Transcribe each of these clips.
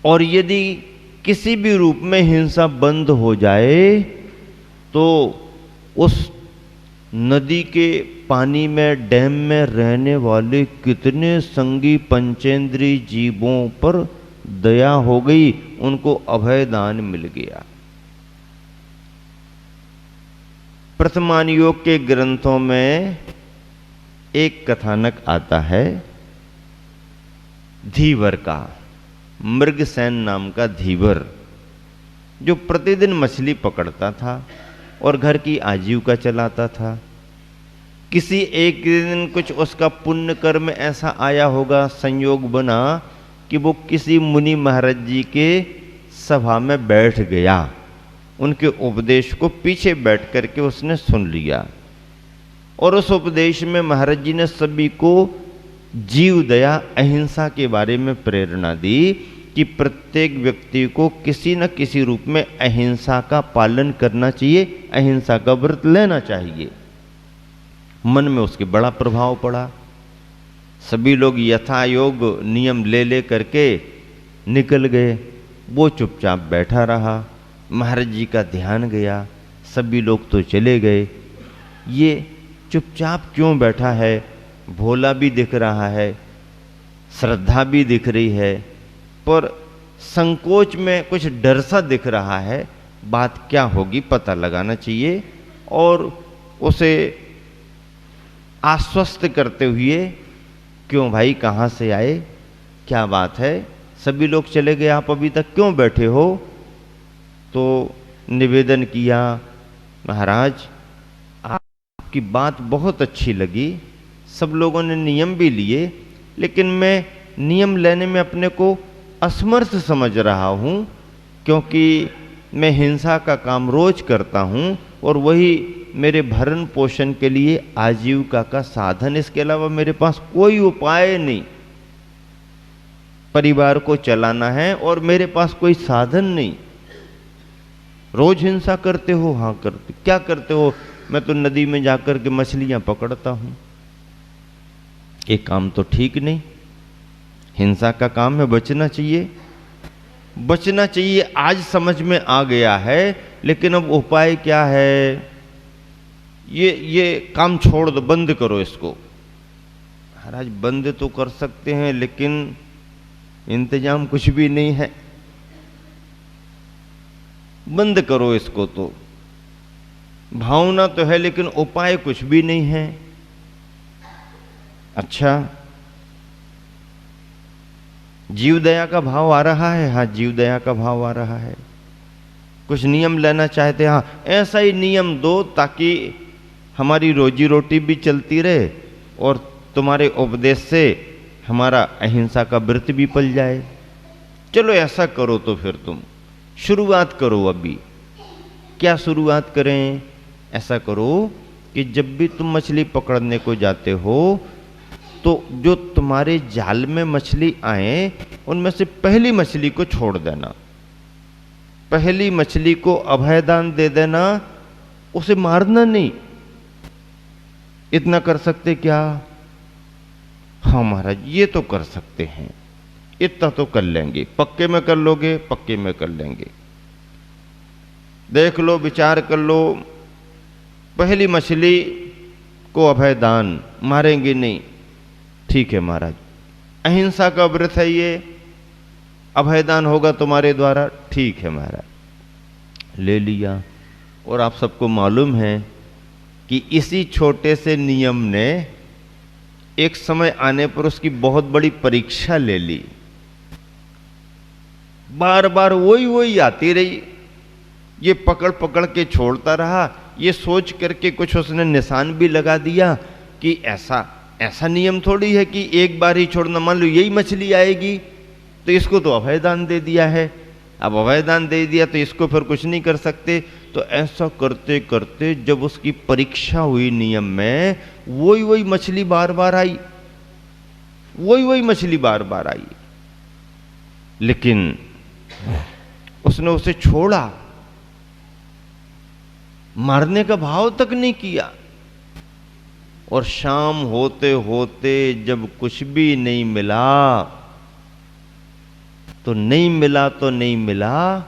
और यदि किसी भी रूप में हिंसा बंद हो जाए तो उस नदी के पानी में, डैम में रहने वाले कितने संगी पंचेंद्री जीवों पर दया हो गई, उनको अभय दान मिल गया। प्रथमान योग के ग्रंथों में एक कथानक आता है धीवर का। मृगसेन नाम का धीवर जो प्रतिदिन मछली पकड़ता था और घर की आजीविका चलाता था। किसी एक दिन कुछ उसका पुण्य कर्म ऐसा आया होगा, संयोग बना कि वो किसी मुनि महाराज जी के सभा में बैठ गया। उनके उपदेश को पीछे बैठ करके उसने सुन लिया और उस उपदेश में महाराज जी ने सभी को जीव दया, अहिंसा के बारे में प्रेरणा दी कि प्रत्येक व्यक्ति को किसी न किसी रूप में अहिंसा का पालन करना चाहिए, अहिंसा का व्रत लेना चाहिए। मन में उसके बड़ा प्रभाव पड़ा। सभी लोग यथा योग नियम ले ले करके निकल गए। वो चुपचाप बैठा रहा। महाराज जी का ध्यान गया, सभी लोग तो चले गए। ये चुपचाप क्यों बैठा है? भोला भी दिख रहा है, श्रद्धा भी दिख रही है, पर संकोच में कुछ डर सा दिख रहा है। बात क्या होगी पता लगाना चाहिए। और उसे आश्वस्त करते हुए, क्यों भाई, कहाँ से आए, क्या बात है, सभी लोग चले गए, आप अभी तक क्यों बैठे हो? तो निवेदन किया, महाराज आपकी बात बहुत अच्छी लगी, सब लोगों ने नियम भी लिए, लेकिन मैं नियम लेने में अपने को असमर्थ समझ रहा हूँ, क्योंकि मैं हिंसा का काम रोज करता हूँ और वही मेरे भरण पोषण के लिए आजीविका का साधन। इसके अलावा मेरे पास कोई उपाय नहीं। परिवार को चलाना है और मेरे पास कोई साधन नहीं। रोज हिंसा करते हो? हाँ करते। क्या करते हो? मैं तो नदी में जाकर के मछलियां पकड़ता हूं। ये काम तो ठीक नहीं। हिंसा का काम में बचना चाहिए, बचना चाहिए। आज समझ में आ गया है, लेकिन अब उपाय क्या है? ये काम छोड़ दो, बंद करो इसको। महाराज बंद तो कर सकते हैं, लेकिन इंतजाम कुछ भी नहीं है। बंद करो इसको, तो भावना तो है लेकिन उपाय कुछ भी नहीं है। अच्छा, जीव दया का भाव आ रहा है? हाँ, जीव दया का भाव आ रहा है। कुछ नियम लेना चाहते हैं? हाँ, ऐसा ही नियम दो ताकि हमारी रोजी रोटी भी चलती रहे और तुम्हारे उपदेश से हमारा अहिंसा का व्रत भी पल जाए। चलो ऐसा करो, तो फिर तुम शुरुआत करो। अभी क्या शुरुआत करें? ऐसा करो कि जब भी तुम मछली पकड़ने को जाते हो तो जो तुम्हारे जाल में मछली आए उनमें से पहली मछली को छोड़ देना। पहली मछली को अभयदान दे देना, उसे मारना नहीं। इतना कर सकते क्या? हाँ महाराज, ये तो कर सकते हैं, इतना तो कर लेंगे। पक्के में कर लोगे? पक्के में कर लेंगे। देख लो, विचार कर लो। पहली मछली को अभयदान, मारेंगे नहीं। ठीक है महाराज, अहिंसा का व्रत है ये, अभयदान होगा तुम्हारे द्वारा। ठीक है महाराज, ले लिया। और आप सबको मालूम है कि इसी छोटे से नियम ने एक समय आने पर उसकी बहुत बड़ी परीक्षा ले ली। बार बार वही आती रही। ये पकड़ पकड़ के छोड़ता रहा। ये सोच करके कुछ उसने निशान भी लगा दिया कि ऐसा नियम थोड़ी है कि एक बार ही छोड़ना। मान लो यही मछली आएगी तो इसको तो अभयदान दे दिया है। अब अभयदान दे दिया तो इसको फिर कुछ नहीं कर सकते। तो ऐसा करते करते जब उसकी परीक्षा हुई नियम में, वही मछली बार बार आई, वही मछली बार बार आई, लेकिन उसने उसे छोड़ा, मारने का भाव तक नहीं किया। और शाम होते होते जब कुछ भी नहीं मिला तो नहीं मिला,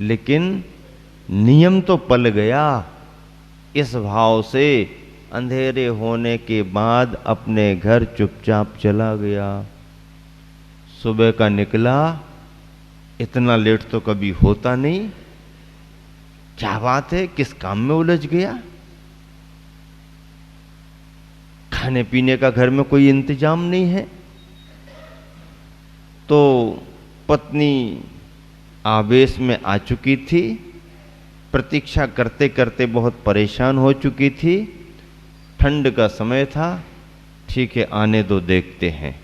लेकिन नियम तो पल गया। इस भाव से अंधेरे होने के बाद अपने घर चुपचाप चला गया। सुबह का निकला, इतना लेट तो कभी होता नहीं। क्या बात है, किस काम में उलझ गया? खाने पीने का घर में कोई इंतजाम नहीं है। तो पत्नी आवेश में आ चुकी थी, प्रतीक्षा करते करते बहुत परेशान हो चुकी थी। ठंड का समय था, ठीक है आने दो देखते हैं।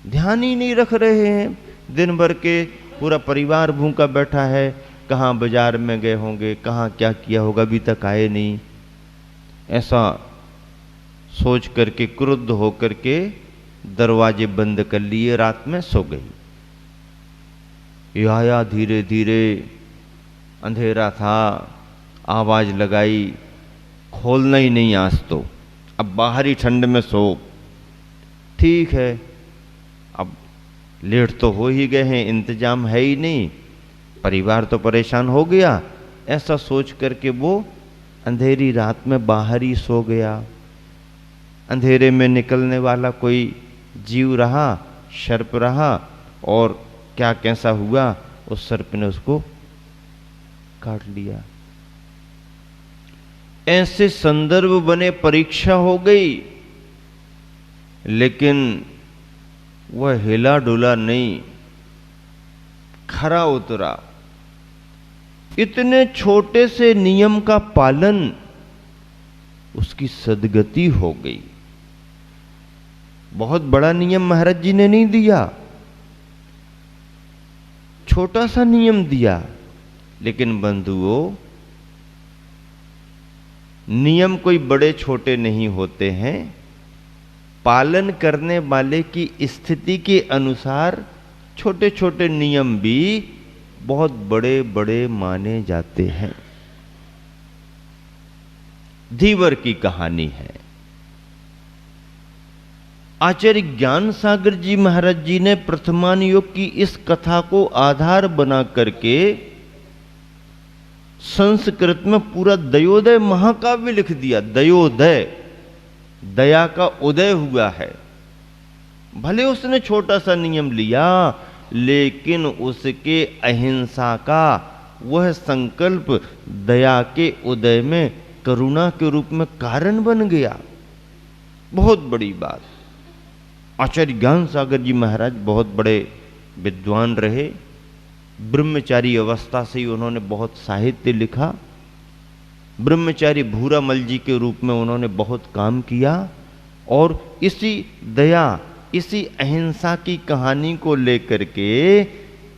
ध्यान ही नहीं रख रहे हैं। दिन भर के पूरा परिवार भूखा बैठा है, कहाँ बाजार में गए होंगे, कहाँ क्या किया होगा, अभी तक आए नहीं। ऐसा सोच करके क्रुद्ध होकर के दरवाजे बंद कर लिए, रात में सो गई। ये आया धीरे धीरे, अंधेरा था, आवाज लगाई, खोलना ही नहीं आज तो, अब बाहरी ठंड में सो। ठीक है, अब लेट तो हो ही गए हैं, इंतजाम है ही नहीं, परिवार तो परेशान हो गया। ऐसा सोच करके वो अंधेरी रात में बाहर ही सो गया। अंधेरे में निकलने वाला कोई जीव रहा, सर्प रहा, और क्या कैसा हुआ, उस सर्प ने उसको काट लिया। ऐसे संदर्भ बने, परीक्षा हो गई, लेकिन वह हिला डुला नहीं, खरा उतरा। इतने छोटे से नियम का पालन उसकी सदगति हो गई। बहुत बड़ा नियम महाराज जी ने नहीं दिया, छोटा सा नियम दिया। लेकिन बंधुओं, नियम कोई बड़े छोटे नहीं होते हैं, पालन करने वाले की स्थिति के अनुसार छोटे छोटे नियम भी बहुत बड़े बड़े माने जाते हैं। धीवर की कहानी है। आचार्य ज्ञान सागर जी महाराज जी ने प्रथमान योग की इस कथा को आधार बना करके संस्कृत में पूरा दयोदय महाकाव्य लिख दिया। दयोदय, दया का उदय हुआ है। भले उसने छोटा सा नियम लिया, लेकिन उसके अहिंसा का वह संकल्प दया के उदय में करुणा के रूप में कारण बन गया। बहुत बड़ी बात। आचार्य ज्ञान सागर जी महाराज बहुत बड़े विद्वान रहे। ब्रह्मचारी अवस्था से ही उन्होंने बहुत साहित्य लिखा। ब्रह्मचारी भूरामल जी के रूप में उन्होंने बहुत काम किया, और इसी दया, इसी अहिंसा की कहानी को लेकर के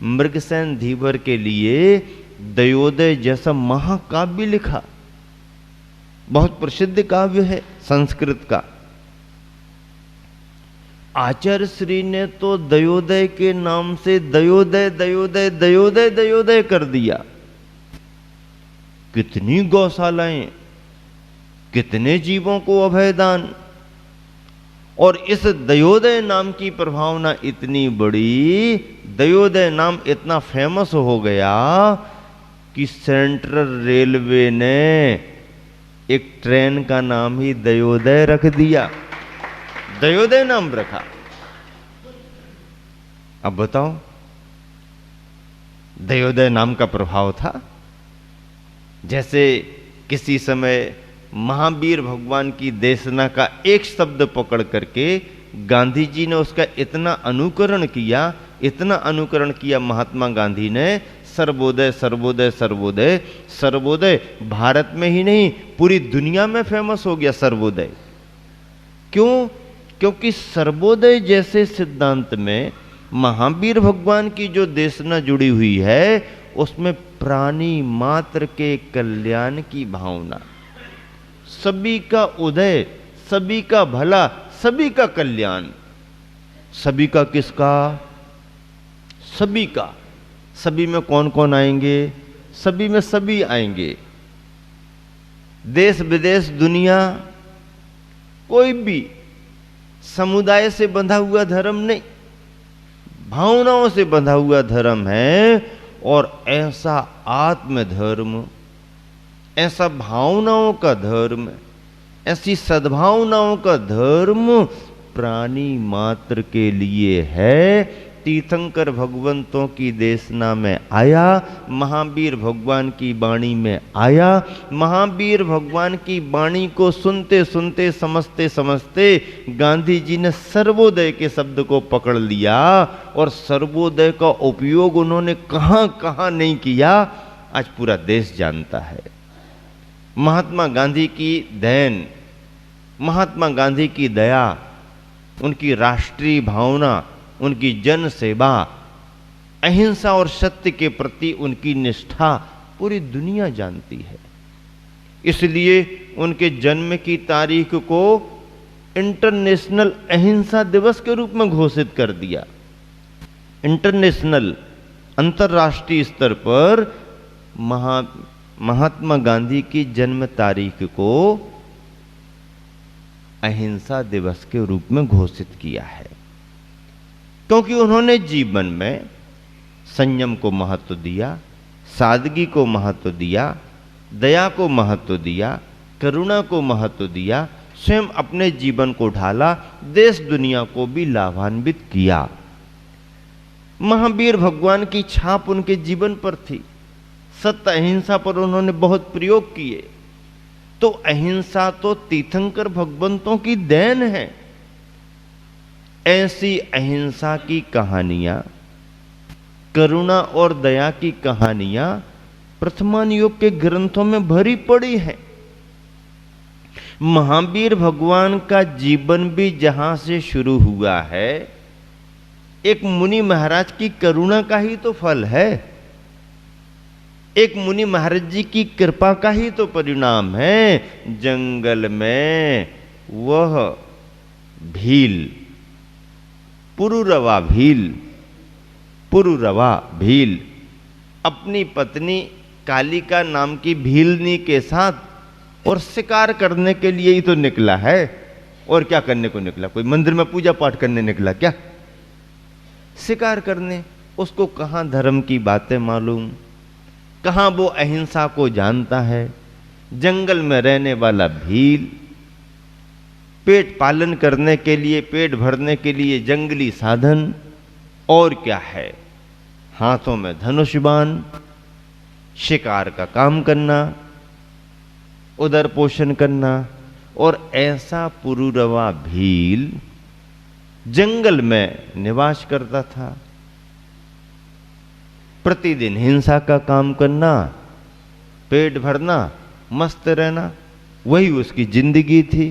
मृगसेन धीवर के लिए दयोदय जैसा महाकाव्य लिखा। बहुत प्रसिद्ध काव्य है संस्कृत का। आचार्य श्री ने तो दयोदय के नाम से दयोदय दयोदय दयोदय दयोदय कर दिया। कितनी गौशालाएं, कितने जीवों को अभयदान, और इस दयोदय नाम की प्रभावना इतनी बड़ी, दयोदय नाम इतना फेमस हो गया कि सेंट्रल रेलवे ने एक ट्रेन का नाम ही दयोदय रख दिया। दयोदय नाम रखा। अब बताओ, दयोदय नाम का प्रभाव था। जैसे किसी समय महावीर भगवान की देशना का एक शब्द पकड़ करके गांधी जी ने उसका इतना अनुकरण किया, इतना अनुकरण किया महात्मा गांधी ने, सर्वोदय सर्वोदय सर्वोदय। सर्वोदय भारत में ही नहीं, पूरी दुनिया में फेमस हो गया सर्वोदय। क्यों? क्योंकि सर्वोदय जैसे सिद्धांत में महावीर भगवान की जो देशना जुड़ी हुई है, उसमें प्राणी मात्र के कल्याण की भावना, सभी का उदय, सभी का भला, सभी का कल्याण। सभी का किसका? सभी का। सभी में कौन कौन आएंगे? सभी में सभी आएंगे। देश विदेश दुनिया, कोई भी समुदाय से बंधा हुआ धर्म नहीं। भावनाओं से बंधा हुआ धर्म है। और ऐसा आत्म धर्म, ऐसा भावनाओं का धर्म, ऐसी सद्भावनाओं का धर्म प्राणी मात्र के लिए है। तीर्थंकर भगवंतों की देशना में आया, महावीर भगवान की वाणी में आया। महावीर भगवान की वाणी को सुनते सुनते, समझते समझते गांधी जी ने सर्वोदय के शब्द को पकड़ लिया। और सर्वोदय का उपयोग उन्होंने कहां कहां नहीं किया, आज पूरा देश जानता है। महात्मा गांधी की देन, महात्मा गांधी की दया, उनकी राष्ट्रीय भावना, उनकी जन सेवा, अहिंसा और सत्य के प्रति उनकी निष्ठा पूरी दुनिया जानती है। इसलिए उनके जन्म की तारीख को इंटरनेशनल अहिंसा दिवस के रूप में घोषित कर दिया। इंटरनेशनल, अंतर्राष्ट्रीय स्तर पर महात्मा गांधी की जन्म तारीख को अहिंसा दिवस के रूप में घोषित किया है, क्योंकि उन्होंने जीवन में संयम को महत्व दिया, सादगी को महत्व दिया, दया को महत्व दिया, करुणा को महत्व दिया, स्वयं अपने जीवन को ढाला, देश दुनिया को भी लाभान्वित किया। महावीर भगवान की छाप उनके जीवन पर थी। सत्य अहिंसा पर उन्होंने बहुत प्रयोग किए। तो अहिंसा तो तीर्थंकर भगवंतों की देन है। ऐसी अहिंसा की कहानियां, करुणा और दया की कहानियां प्रथमान युग के ग्रंथों में भरी पड़ी है। महावीर भगवान का जीवन भी जहां से शुरू हुआ है, एक मुनि महाराज की करुणा का ही तो फल है, एक मुनि महाराज जी की कृपा का ही तो परिणाम है। जंगल में वह भील, पुरुरवा भील अपनी पत्नी कालिका नाम की भीलनी के साथ और शिकार करने के लिए ही तो निकला है। और क्या करने को निकला? कोई मंदिर में पूजा पाठ करने निकला क्या? शिकार करने। उसको कहां धर्म की बातें मालूम, कहां वो अहिंसा को जानता है। जंगल में रहने वाला भील, पेट पालन करने के लिए, पेट भरने के लिए जंगली साधन, और क्या है, हाथों में धनुष बाण, शिकार का काम करना, उदर पोषण करना। और ऐसा पुरुरवा भील जंगल में निवास करता था। प्रतिदिन हिंसा का काम करना, पेट भरना, मस्त रहना, वही उसकी जिंदगी थी।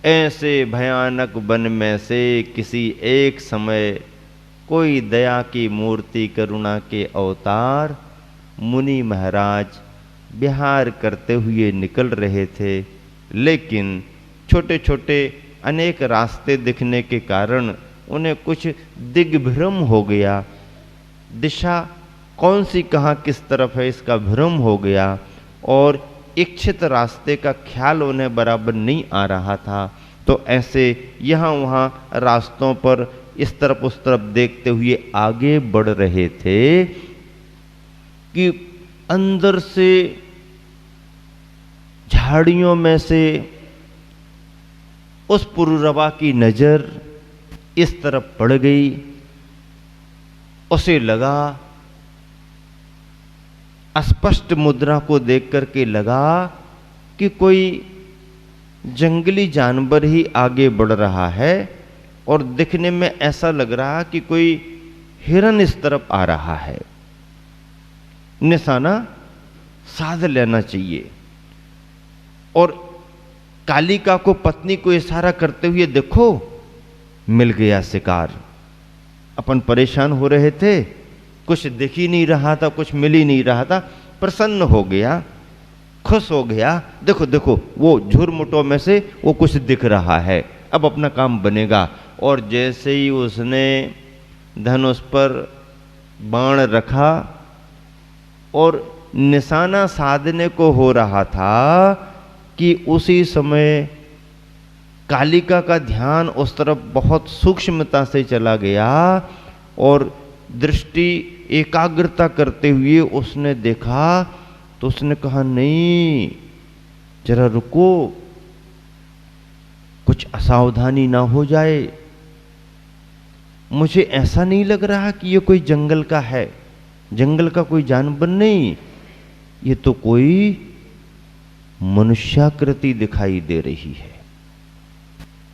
ऐसे भयानक वन में से किसी एक समय कोई दया की मूर्ति, करुणा के अवतार मुनि महाराज विहार करते हुए निकल रहे थे। लेकिन छोटे छोटे अनेक रास्ते दिखने के कारण उन्हें कुछ दिग्भ्रम हो गया। दिशा कौन सी कहाँ किस तरफ है इसका भ्रम हो गया, और इच्छित रास्ते का ख्याल उन्हें बराबर नहीं आ रहा था। तो ऐसे यहाँ वहाँ रास्तों पर इस तरफ उस तरफ देखते हुए आगे बढ़ रहे थे कि अंदर से झाड़ियों में से उस पुरुरवा की नजर इस तरफ पड़ गई। उसे लगा, अस्पष्ट मुद्रा को देख करके लगा कि कोई जंगली जानवर ही आगे बढ़ रहा है, और दिखने में ऐसा लग रहा कि कोई हिरन इस तरफ आ रहा है। निशाना साध लेना चाहिए। और कालिका को, पत्नी को इशारा करते हुए, देखो मिल गया शिकार। अपन परेशान हो रहे थे, कुछ दिख ही नहीं रहा था, कुछ मिल ही नहीं रहा था। प्रसन्न हो गया, खुश हो गया, देखो देखो वो झुरमुटों में से वो कुछ दिख रहा है, अब अपना काम बनेगा। और जैसे ही उसने धनुष पर बाण रखा और निशाना साधने को हो रहा था कि उसी समय कालिका का ध्यान उस तरफ बहुत सूक्ष्मता से चला गया और दृष्टि एकाग्रता करते हुए उसने देखा तो उसने कहा, नहीं, जरा रुको, कुछ असावधानी ना हो जाए। मुझे ऐसा नहीं लग रहा कि ये कोई जंगल का है, जंगल का कोई जानवर नहीं, ये तो कोई मनुष्याकृति दिखाई दे रही है।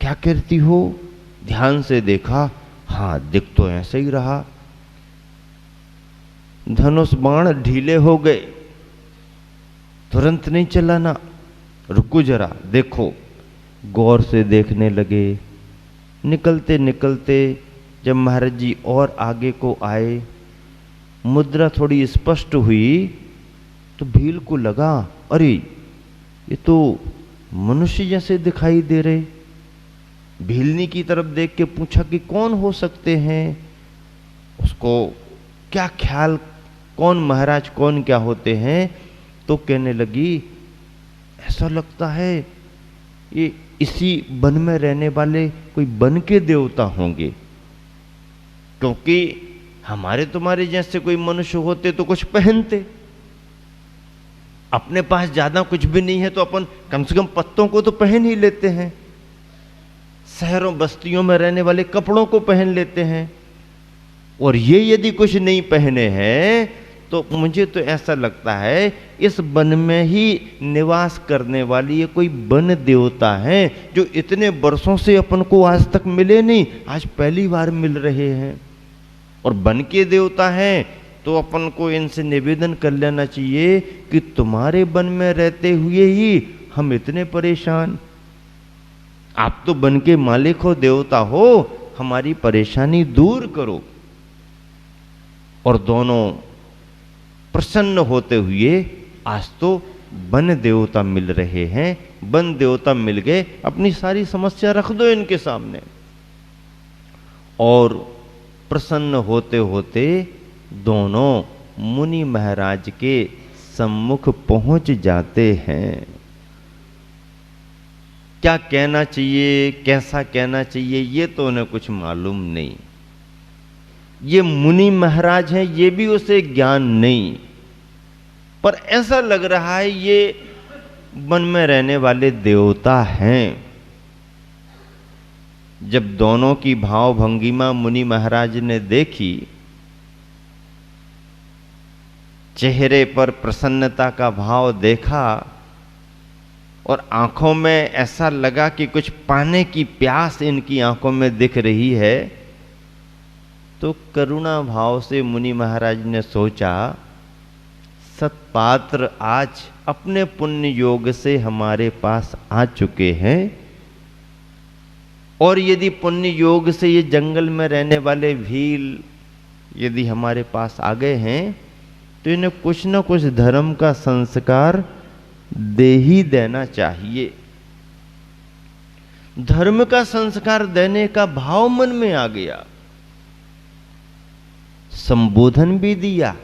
क्या करती हो? ध्यान से देखा, हाँ, दिख तो ऐसा ही रहा। धनुष बाण ढीले हो गए, तुरंत नहीं चलाना, रुको जरा, देखो। गौर से देखने लगे। निकलते निकलते जब महाराज जी और आगे को आए, मुद्रा थोड़ी स्पष्ट हुई तो भील को लगा, अरे ये तो मनुष्य जैसे दिखाई दे रहे। भीलनी की तरफ देख के पूछा कि कौन हो सकते हैं। उसको क्या ख्याल, कौन महाराज, कौन क्या होते हैं? तो कहने लगी, ऐसा लगता है ये इसी वन में रहने वाले कोई वन के देवता होंगे, क्योंकि हमारे तुम्हारे जैसे कोई मनुष्य होते तो कुछ पहनते। अपने पास ज्यादा कुछ भी नहीं है तो अपन कम से कम पत्तों को तो पहन ही लेते हैं, शहरों बस्तियों में रहने वाले कपड़ों को पहन लेते हैं, और ये यदि कुछ नहीं पहने हैं तो मुझे तो ऐसा लगता है इस वन में ही निवास करने वाली ये कोई वन देवता है, जो इतने वर्षों से अपन को आज तक मिले नहीं, आज पहली बार मिल रहे हैं। और वन के देवता हैं तो अपन को इनसे निवेदन कर लेना चाहिए कि तुम्हारे वन में रहते हुए ही हम इतने परेशान, आप तो वन के मालिक हो, देवता हो, हमारी परेशानी दूर करो। और दोनों प्रसन्न होते हुए आज तो वन देवता मिल रहे हैं, वन देवता मिल गए, अपनी सारी समस्या रख दो इनके सामने। और प्रसन्न होते होते दोनों मुनि महाराज के सम्मुख पहुंच जाते हैं। क्या कहना चाहिए, कैसा कहना चाहिए, ये तो उन्हें कुछ मालूम नहीं। ये मुनि महाराज हैं, ये भी उसे ज्ञान नहीं, पर ऐसा लग रहा है ये वन में रहने वाले देवता हैं। जब दोनों की भाव भंगिमा मुनि महाराज ने देखी, चेहरे पर प्रसन्नता का भाव देखा और आंखों में ऐसा लगा कि कुछ पाने की प्यास इनकी आंखों में दिख रही है, तो करुणा भाव से मुनि महाराज ने सोचा, सत्पात्र आज अपने पुण्य योग से हमारे पास आ चुके हैं, और यदि पुण्य योग से ये जंगल में रहने वाले भील यदि हमारे पास आ गए हैं तो इन्हें कुछ न कुछ धर्म का संस्कार दे ही देना चाहिए। धर्म का संस्कार देने का भाव मन में आ गया, संबोधन भी दिया,